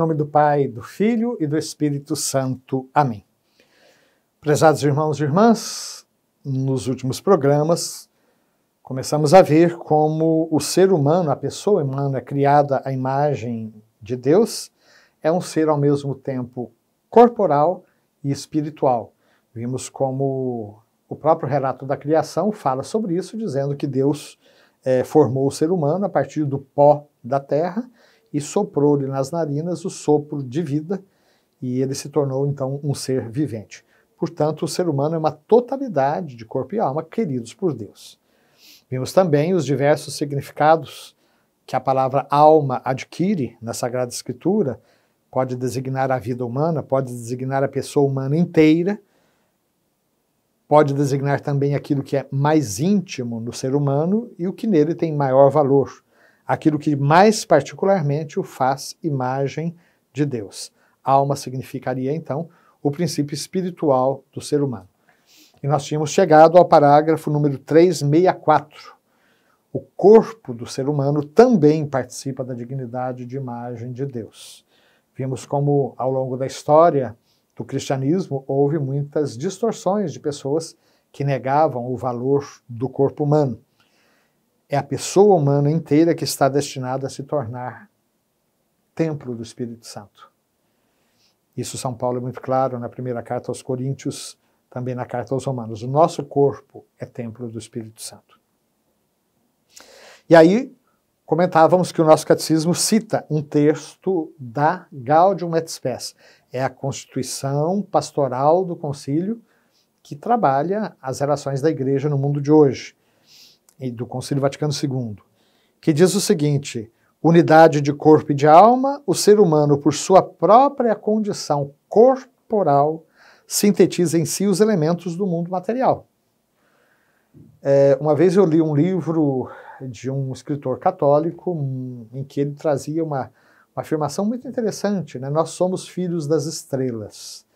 nome do Pai, do Filho e do Espírito Santo. Amém. Prezados irmãos e irmãs, nos últimos programas, começamos a ver como o ser humano, a pessoa humana criada à imagem de Deus, é um ser ao mesmo tempo corporal e espiritual. Vimos como o próprio relato da criação fala sobre isso, dizendo que Deus formou o ser humano a partir do pó da terra e soprou-lhe nas narinas o sopro de vida, e ele se tornou então um ser vivente. Portanto, o ser humano é uma totalidade de corpo e alma queridos por Deus. Vimos também os diversos significados que a palavra alma adquire na Sagrada Escritura. Pode designar a vida humana, pode designar a pessoa humana inteira, pode designar também aquilo que é mais íntimo no ser humano e o que nele tem maior valor, aquilo que mais particularmente o faz imagem de Deus. Alma significaria então o princípio espiritual do ser humano. E nós tínhamos chegado ao parágrafo número 364. O corpo do ser humano também participa da dignidade de imagem de Deus. Vimos como, ao longo da história do cristianismo, houve muitas distorções de pessoas que negavam o valor do corpo humano. É a pessoa humana inteira que está destinada a se tornar templo do Espírito Santo. Isso São Paulo é muito claro na primeira carta aos Coríntios, também na carta aos Romanos. O nosso corpo é templo do Espírito Santo. E aí, comentávamos que o nosso catecismo cita um texto da Gaudium et Spes. É a constituição pastoral do concílio que trabalha as relações da igreja no mundo de hoje, e do Concílio Vaticano II, que diz o seguinte: unidade de corpo e de alma, o ser humano, por sua própria condição corporal, sintetiza em si os elementos do mundo material. Uma vez eu li um livro de um escritor católico em que ele trazia uma afirmação muito interessante, né? Nós somos filhos das estrelas.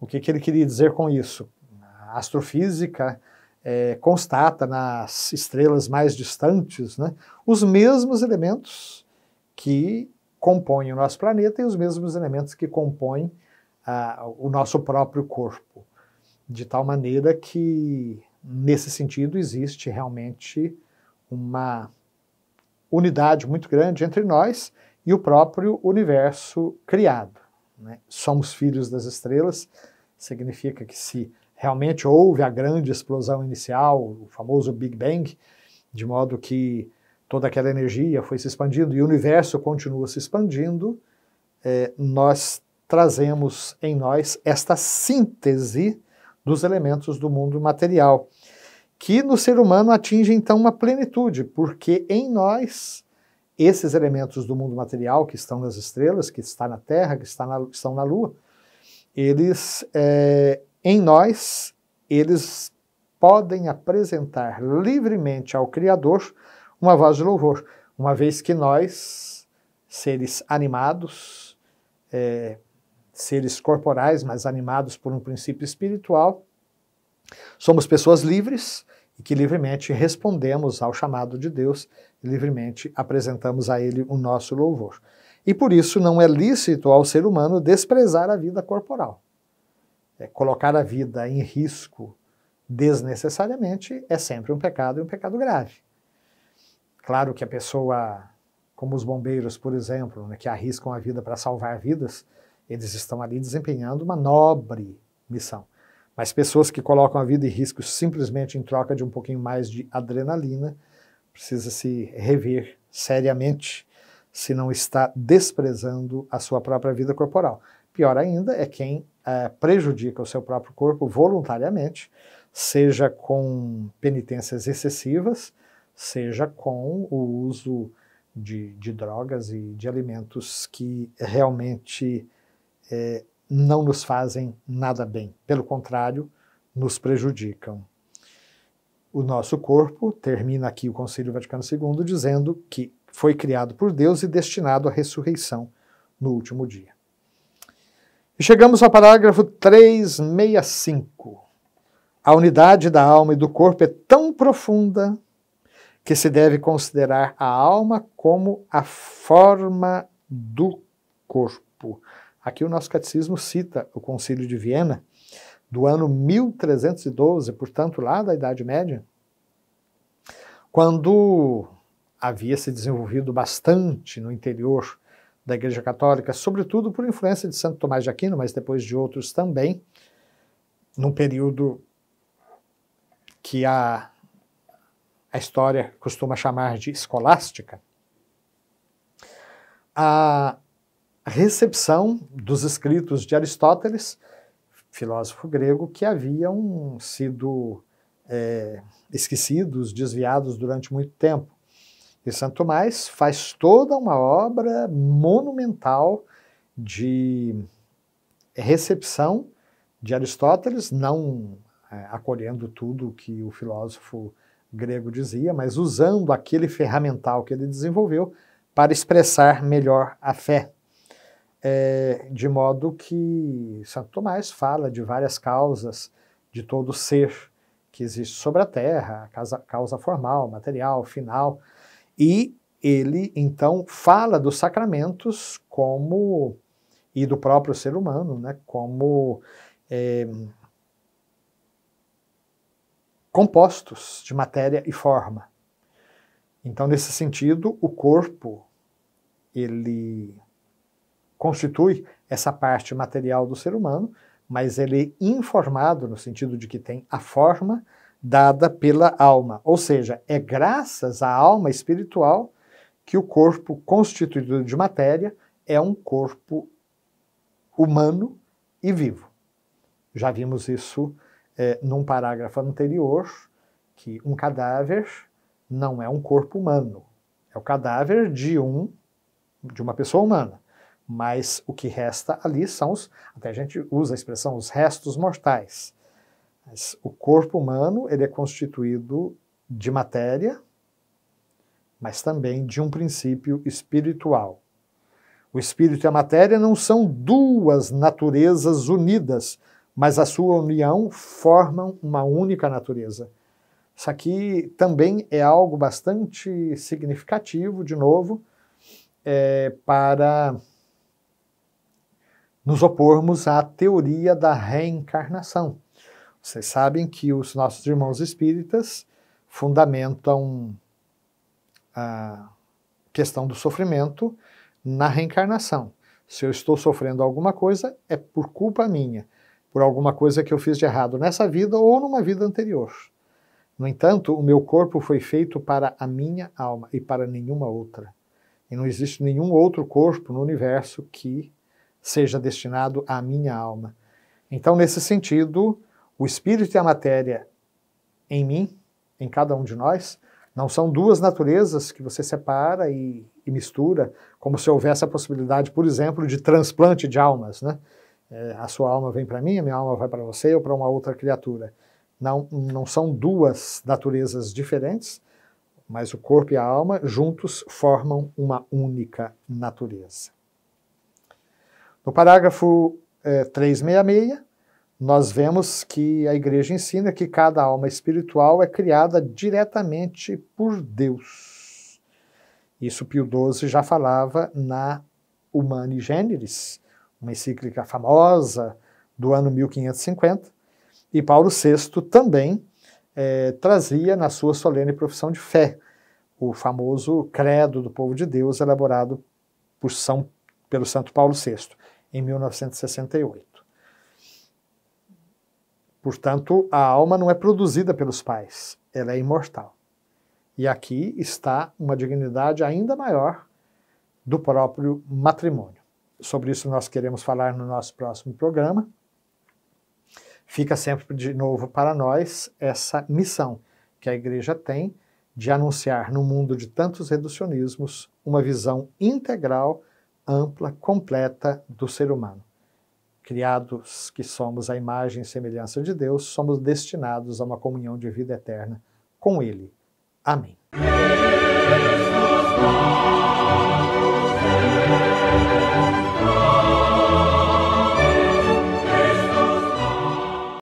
O que ele queria dizer com isso? A astrofísica constata nas estrelas mais distantes, né, os mesmos elementos que compõem o nosso planeta e os mesmos elementos que compõem o nosso próprio corpo. De tal maneira que, nesse sentido, existe realmente uma unidade muito grande entre nós e o próprio universo criado, né? Somos filhos das estrelas, significa que se realmente houve a grande explosão inicial, o famoso Big Bang, de modo que toda aquela energia foi se expandindo e o universo continua se expandindo, nós trazemos em nós esta síntese dos elementos do mundo material, que no ser humano atinge então uma plenitude, porque em nós, esses elementos do mundo material que estão nas estrelas, que está na Terra, que estão na Lua, eles, em nós, eles podem apresentar livremente ao Criador uma voz de louvor, uma vez que nós, seres animados, seres corporais, mas animados por um princípio espiritual, somos pessoas livres e que livremente respondemos ao chamado de Deus e livremente apresentamos a Ele o nosso louvor. E por isso não é lícito ao ser humano desprezar a vida corporal. Colocar a vida em risco desnecessariamente é sempre um pecado e um pecado grave. Claro que a pessoa, como os bombeiros, por exemplo, né, que arriscam a vida para salvar vidas, eles estão ali desempenhando uma nobre missão. Mas pessoas que colocam a vida em risco simplesmente em troca de um pouquinho mais de adrenalina, precisa se rever seriamente se não está desprezando a sua própria vida corporal. Pior ainda é quem prejudica o seu próprio corpo voluntariamente, seja com penitências excessivas, seja com o uso de drogas e de alimentos que realmente não nos fazem nada bem. Pelo contrário, nos prejudicam. O nosso corpo, termina aqui o Concílio Vaticano II, dizendo que foi criado por Deus e destinado à ressurreição no último dia. E chegamos ao parágrafo 365. A unidade da alma e do corpo é tão profunda que se deve considerar a alma como a forma do corpo. corpo. Aqui o nosso catecismo cita o Concílio de Viena, do ano 1312, portanto lá da Idade Média, quando havia se desenvolvido bastante no interior da Igreja Católica, sobretudo por influência de Santo Tomás de Aquino, mas depois de outros também, num período que a história costuma chamar de escolástica, a recepção dos escritos de Aristóteles, filósofo grego, que haviam sido esquecidos, desviados durante muito tempo. E Santo Tomás faz toda uma obra monumental de recepção de Aristóteles, não acolhendo tudo que o filósofo grego dizia, mas usando aquele ferramental que ele desenvolveu para expressar melhor a fé. De modo que Santo Tomás fala de várias causas de todo ser que existe sobre a Terra, a causa formal, material, final, e ele então fala dos sacramentos como, e do próprio ser humano, né, como compostos de matéria e forma. Então, nesse sentido, o corpo, ele constitui essa parte material do ser humano, mas ele é informado no sentido de que tem a forma dada pela alma. Ou seja, é graças à alma espiritual que o corpo constituído de matéria é um corpo humano e vivo. Já vimos isso num parágrafo anterior, que um cadáver não é um corpo humano, é o cadáver de uma pessoa humana. Mas o que resta ali são até a gente usa a expressão, os restos mortais. Mas o corpo humano, ele é constituído de matéria, mas também de um princípio espiritual. O espírito e a matéria não são duas naturezas unidas, mas a sua união formam uma única natureza. Isso aqui também é algo bastante significativo, de novo, para nos opormos à teoria da reencarnação. Vocês sabem que os nossos irmãos espíritas fundamentam a questão do sofrimento na reencarnação. Se eu estou sofrendo alguma coisa, é por culpa minha, por alguma coisa que eu fiz de errado nessa vida ou numa vida anterior. No entanto, o meu corpo foi feito para a minha alma e para nenhuma outra. E não existe nenhum outro corpo no universo que seja destinado à minha alma. Então, nesse sentido, o espírito e a matéria em mim, em cada um de nós, não são duas naturezas que você separa e mistura, como se houvesse a possibilidade, por exemplo, de transplante de almas, né? A sua alma vem para mim, a minha alma vai para você ou para uma outra criatura. Não são duas naturezas diferentes, mas o corpo e a alma juntos formam uma única natureza. No parágrafo 366, nós vemos que a Igreja ensina que cada alma espiritual é criada diretamente por Deus. Isso Pio XII já falava na Humani Generis, uma encíclica famosa do ano 1550, e Paulo VI também trazia na sua solene profissão de fé, o famoso Credo do Povo de Deus, elaborado pelo Santo Paulo VI, em 1968. Portanto, a alma não é produzida pelos pais, ela é imortal. E aqui está uma dignidade ainda maior do próprio matrimônio. Sobre isso nós queremos falar no nosso próximo programa. Fica sempre de novo para nós essa missão que a Igreja tem de anunciar no mundo de tantos reducionismos uma visão integral, ampla, completa do ser humano. Criados que somos à imagem e semelhança de Deus, somos destinados a uma comunhão de vida eterna com Ele. Amém.